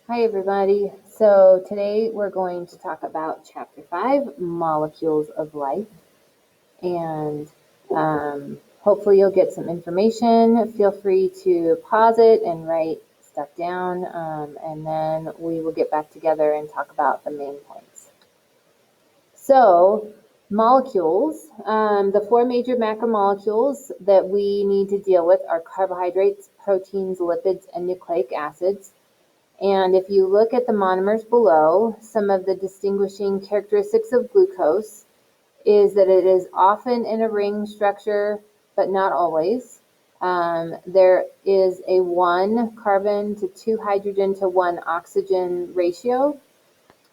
Hi, everybody. So today we're going to talk about Chapter 5, Molecules of Life. And hopefully you'll get some information. Feel free to pause it and write stuff down. And then we will get back together and talk about the main points. So molecules, the four major macromolecules that we need to deal with are carbohydrates, proteins, lipids, and nucleic acids. And if you look at the monomers below, some of the distinguishing characteristics of glucose is that it is often in a ring structure, but not always. There is a 1 carbon to 2 hydrogen to 1 oxygen ratio.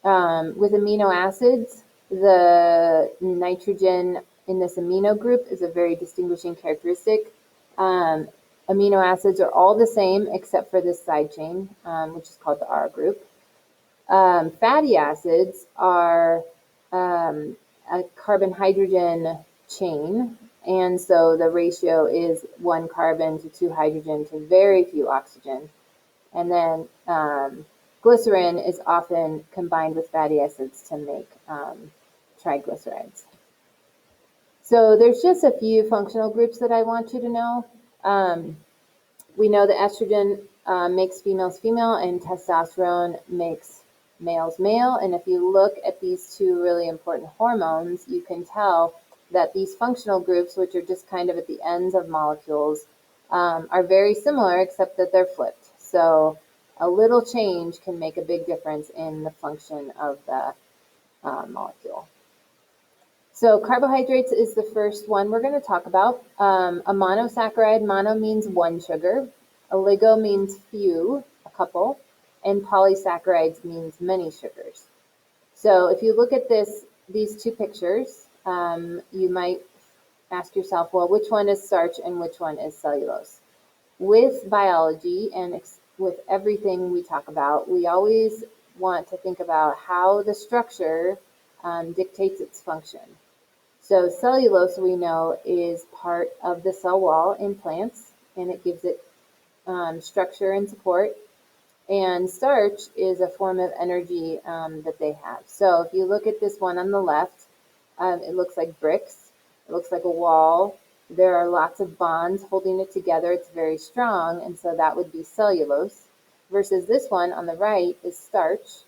With amino acids, the nitrogen in this amino group is a very distinguishing characteristic. Amino acids are all the same except for this side chain, which is called the R group. Fatty acids are a carbon-hydrogen chain, and so the ratio is 1 carbon to 2 hydrogen to very few oxygen. And then glycerin is often combined with fatty acids to make triglycerides. So there's just a few functional groups that I want you to know. We know that estrogen makes females female and testosterone makes males male. And if you look at these two really important hormones, you can tell that these functional groups, which are just kind of at the ends of molecules, are very similar except that they're flipped. So a little change can make a big difference in the function of the molecule. So carbohydrates is the first one we're going to talk about. A monosaccharide, mono means one sugar, oligo means few, a couple, and polysaccharides means many sugars. So if you look at these two pictures, you might ask yourself, well, which one is starch and which one is cellulose? With biology and with everything we talk about, we always want to think about how the structure dictates its function. So cellulose, we know, is part of the cell wall in plants, and it gives it structure and support. And starch is a form of energy that they have. So if you look at this one on the left, it looks like bricks. It looks like a wall. There are lots of bonds holding it together. It's very strong, and so that would be cellulose. Versus this one on the right is starch.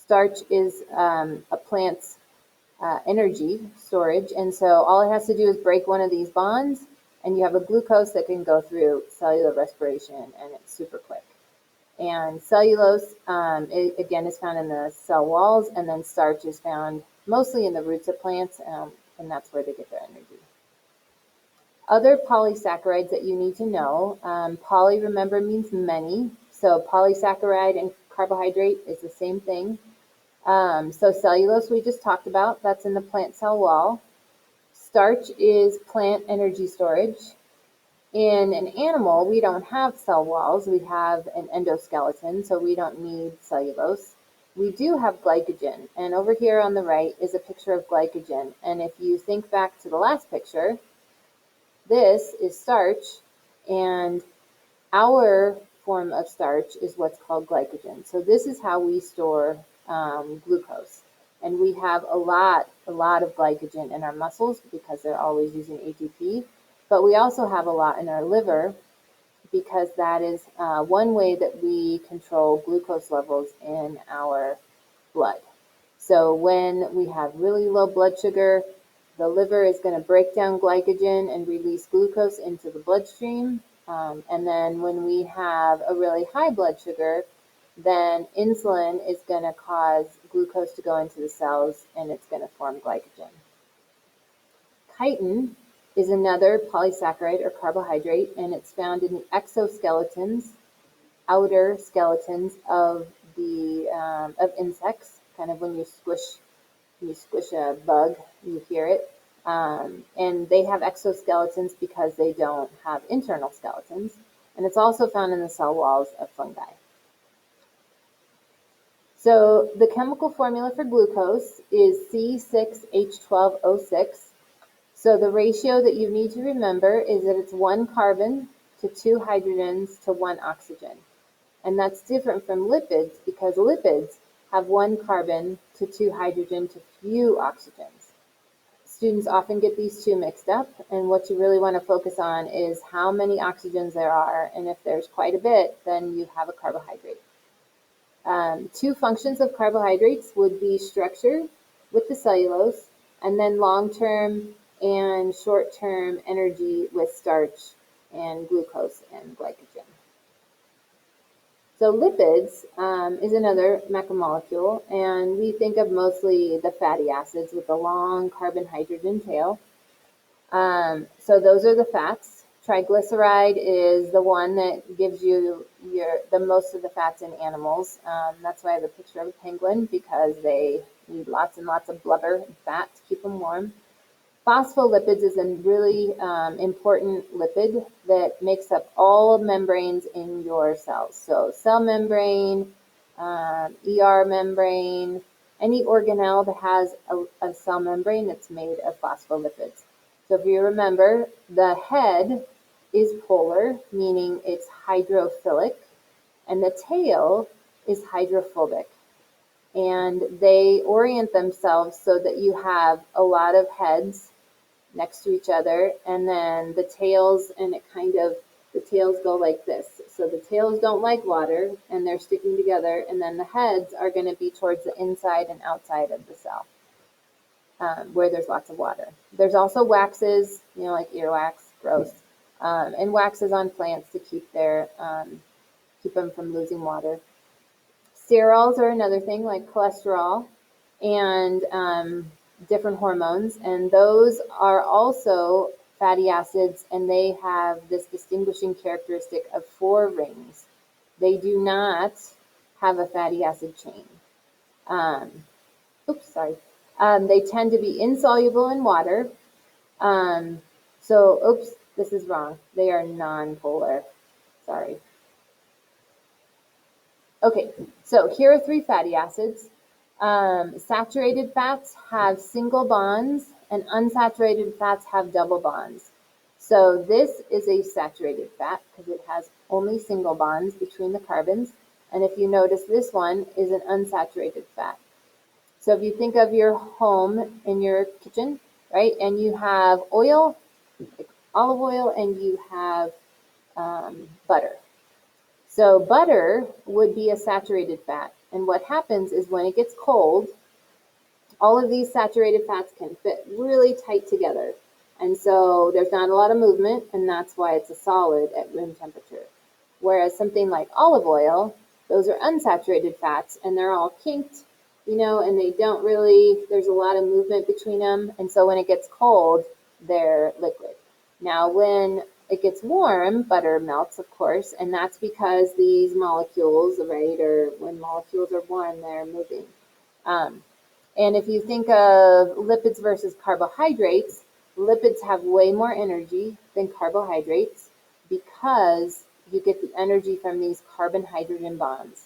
Starch is a plant's energy storage, and so all it has to do is break one of these bonds, and you have a glucose that can go through cellular respiration, and it's super quick. And cellulose, again, is found in the cell walls, and then starch is found mostly in the roots of plants, and that's where they get their energy. Other polysaccharides that you need to know, poly, remember, means many, so polysaccharide and carbohydrate is the same thing. So cellulose we just talked about, that's in the plant cell wall. Starch is plant energy storage. In an animal, we don't have cell walls, we have an endoskeleton, so we don't need cellulose. We do have glycogen, and over here on the right is a picture of glycogen. And if you think back to the last picture, this is starch, and our form of starch is what's called glycogen. So this is how we store glucose. And we have a lot of glycogen in our muscles because they're always using ATP. But we also have a lot in our liver because that is one way that we control glucose levels in our blood. So when we have really low blood sugar, the liver is going to break down glycogen and release glucose into the bloodstream. And then when we have a really high blood sugar, then insulin is going to cause glucose to go into the cells, and it's going to form glycogen. Chitin is another polysaccharide or carbohydrate, and it's found in the exoskeletons, outer skeletons of insects. Kind of when you squish a bug, you hear it. And they have exoskeletons because they don't have internal skeletons. And it's also found in the cell walls of fungi. So the chemical formula for glucose is C6H12O6. So the ratio that you need to remember is that it's 1 carbon to 2 hydrogens to 1 oxygen. And that's different from lipids because lipids have one carbon to two hydrogen to few oxygens. Students often get these two mixed up, and what you really want to focus on is how many oxygens there are, and if there's quite a bit, then you have a carbohydrate. Two functions of carbohydrates would be structure with the cellulose, and then long-term and short-term energy with starch and glucose and glycogen. So lipids is another macromolecule, and we think of mostly the fatty acids with the long carbon-hydrogen tail. So those are the fats. Triglyceride is the one that gives you the most of the fats in animals. That's why I have a picture of a penguin, because they need lots and lots of blubber and fat to keep them warm. Phospholipids is a really important lipid that makes up all membranes in your cells. So cell membrane, ER membrane, any organelle that has a cell membrane that's made of phospholipids. So if you remember, the head is polar, meaning it's hydrophilic, and the tail is hydrophobic. And they orient themselves so that you have a lot of heads next to each other, and then the tails, and the tails go like this. So the tails don't like water, and they're sticking together, and then the heads are going to be towards the inside and outside of the cell, where there's lots of water. There's also waxes, like earwax, gross, and waxes on plants to keep them from losing water. Sterols are another thing, like cholesterol and different hormones, and those are also fatty acids, and they have this distinguishing characteristic of 4 rings. They do not have a fatty acid chain. They tend to be insoluble in water. This is wrong. They are non-polar. Sorry. Okay, so here are 3 fatty acids. Saturated fats have single bonds, and unsaturated fats have double bonds. So this is a saturated fat because it has only single bonds between the carbons. And if you notice, this one is an unsaturated fat. So if you think of your home in your kitchen, right, and you have oil, like olive oil, and you have butter. So butter would be a saturated fat. And what happens is when it gets cold, all of these saturated fats can fit really tight together. And so there's not a lot of movement, and that's why it's a solid at room temperature. Whereas something like olive oil, those are unsaturated fats, and they're all kinked, and they don't really, there's a lot of movement between them. And so when it gets cold, they're liquid. Now, when it gets warm, butter melts, of course, and that's because these molecules, right, or when molecules are warm, they're moving. And if you think of lipids versus carbohydrates, lipids have way more energy than carbohydrates because you get the energy from these carbon-hydrogen bonds.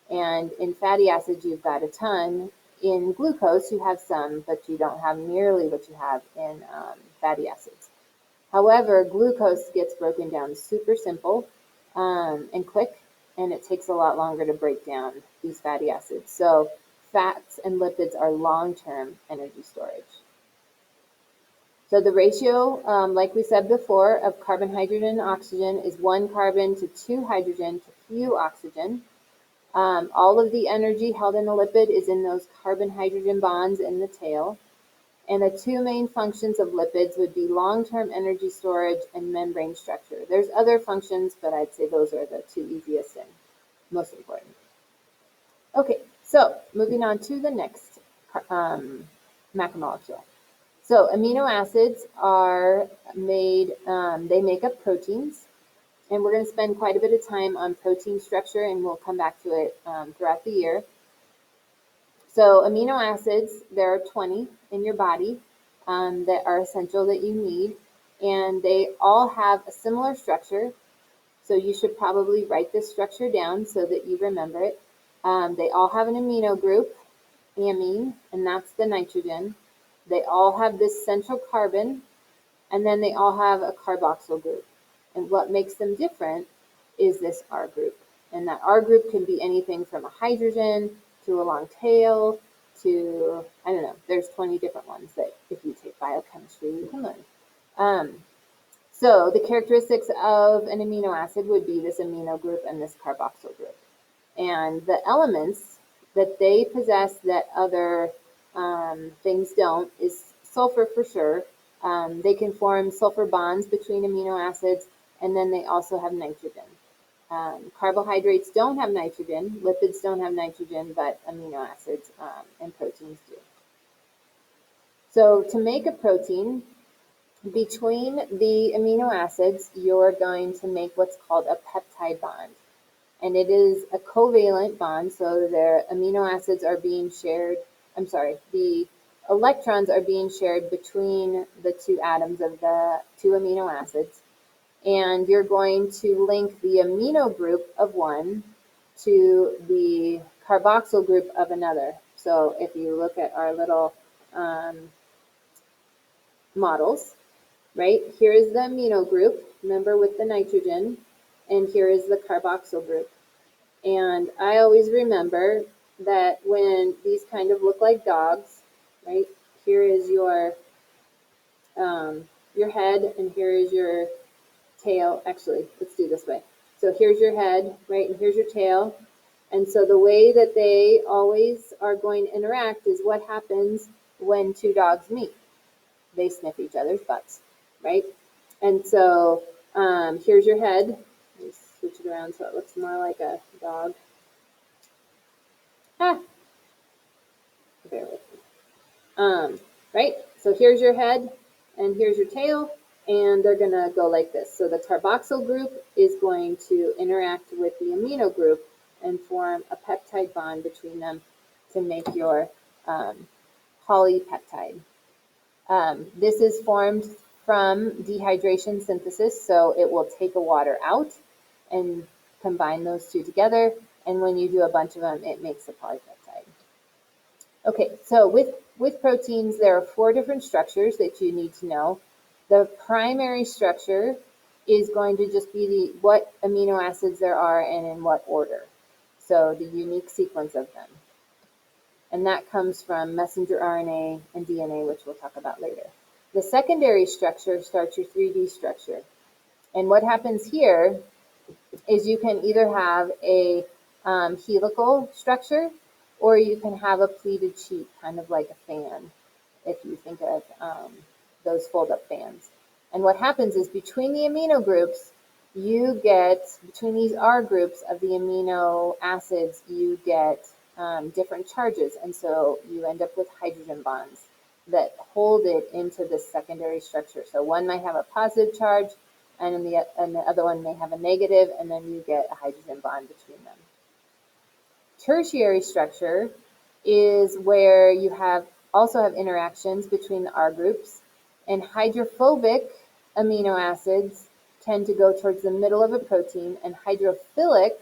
And in fatty acids, you've got a ton. In glucose, you have some, but you don't have nearly what you have in fatty acids. However, glucose gets broken down super simple and quick, and it takes a lot longer to break down these fatty acids. So fats and lipids are long-term energy storage. So the ratio, like we said before, of carbon, hydrogen, and oxygen is 1 carbon to 2 hydrogen to few oxygen. All of the energy held in a lipid is in those carbon-hydrogen bonds in the tail. And the 2 main functions of lipids would be long-term energy storage and membrane structure. There's other functions, but I'd say those are the 2 easiest and most important. Okay, so moving on to the next macromolecule. So amino acids are made, they make up proteins. And we're going to spend quite a bit of time on protein structure, and we'll come back to it throughout the year. So amino acids, there are 20 in your body that are essential that you need, and they all have a similar structure. So you should probably write this structure down so that you remember it. They all have an amino group, amine, and that's the nitrogen. They all have this central carbon, and then they all have a carboxyl group. And what makes them different is this R group. And that R group can be anything from a hydrogen to a long tail to, I don't know, there's 20 different ones that if you take biochemistry, you can learn. So the characteristics of an amino acid would be this amino group and this carboxyl group. And the elements that they possess that other things don't is sulfur for sure. They can form sulfur bonds between amino acids, and then they also have nitrogen. Carbohydrates don't have nitrogen, lipids don't have nitrogen, but amino acids and proteins do. So to make a protein, between the amino acids, you're going to make what's called a peptide bond. And it is a covalent bond, so their amino acids are being shared, the electrons are being shared between the two atoms of the two amino acids. And you're going to link the amino group of one to the carboxyl group of another. So if you look at our little models, right, here is the amino group, remember with the nitrogen, and here is the carboxyl group. And I always remember that when these kind of look like dogs, right, here is your head and here is your tail. Actually, let's do this way. So here's your head, right, and here's your tail. And so the way that they always are going to interact is what happens when two dogs meet. They sniff each other's butts, right? And so here's your head. Let me switch it around so it looks more like a dog. Bear with me. Right? So here's your head and here's your tail, and they're going to go like this. So the carboxyl group is going to interact with the amino group and form a peptide bond between them to make your polypeptide. This is formed from dehydration synthesis, so it will take the water out and combine those two together, and when you do a bunch of them, it makes a polypeptide. Okay, so with proteins, there are 4 different structures that you need to know. The primary structure is going to just be what amino acids there are and in what order, so the unique sequence of them. And that comes from messenger RNA and DNA, which we'll talk about later. The secondary structure starts your 3D structure. And what happens here is you can either have a helical structure or you can have a pleated sheet, kind of like a fan, if you think of those fold-up fans. And what happens is between the amino groups, you get, between these R groups of the amino acids, you get different charges. And so you end up with hydrogen bonds that hold it into this secondary structure. So one might have a positive charge, and the other one may have a negative, and then you get a hydrogen bond between them. Tertiary structure is where you also have interactions between the R groups, and hydrophobic amino acids tend to go towards the middle of a protein, and hydrophilic,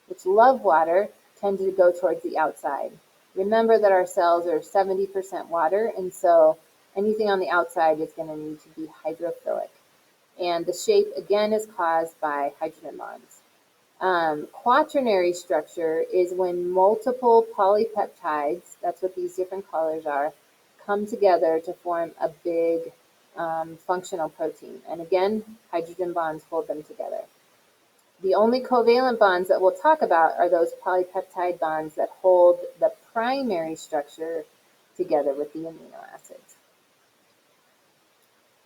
which love water, tend to go towards the outside. Remember that our cells are 70% water, and so anything on the outside is going to need to be hydrophilic. And the shape, again, is caused by hydrogen bonds. Quaternary structure is when multiple polypeptides, that's what these different colors are, come together to form a big functional protein. And again, hydrogen bonds hold them together. The only covalent bonds that we'll talk about are those polypeptide bonds that hold the primary structure together with the amino acids.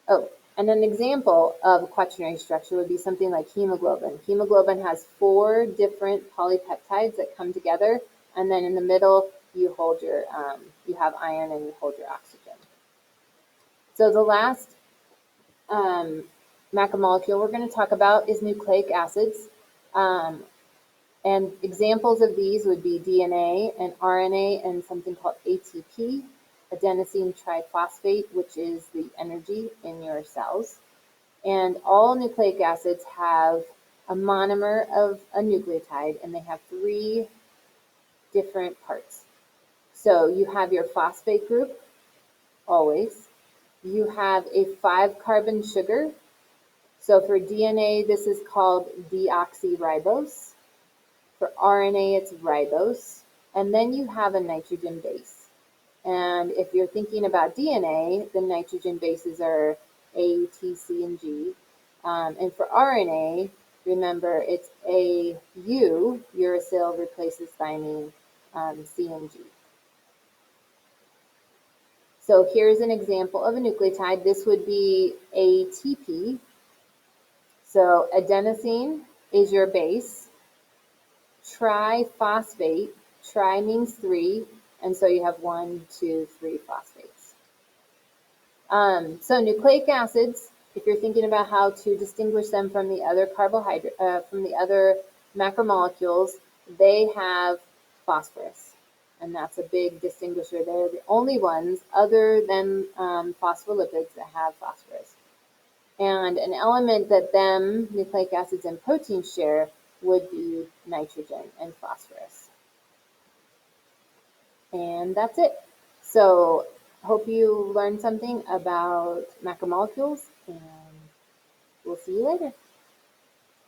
Oh, and an example of quaternary structure would be something like hemoglobin. Hemoglobin has 4 different polypeptides that come together, and then in the middle you hold your, you have iron and you hold your oxygen. So the last macromolecule we're going to talk about is nucleic acids. And examples of these would be DNA and RNA and something called ATP, adenosine triphosphate, which is the energy in your cells. And all nucleic acids have a monomer of a nucleotide, and they have 3 different parts. So you have your phosphate group, always. You have a 5-carbon sugar. So for DNA, this is called deoxyribose. For RNA, it's ribose. And then you have a nitrogen base. And if you're thinking about DNA, the nitrogen bases are A, T, C, and G. And for RNA, remember it's A, U, uracil replaces thymine, C and G. So here's an example of a nucleotide. This would be ATP. So adenosine is your base. Triphosphate, tri means 3, and so you have 1, 2, 3 phosphates. So nucleic acids, if you're thinking about how to distinguish them from the other from the other macromolecules, they have phosphorus, and that's a big distinguisher. They're the only ones other than phospholipids that have phosphorus. And an element that them, nucleic acids and proteins share, would be nitrogen and phosphorus. And that's it. So hope you learned something about macromolecules, and we'll see you later.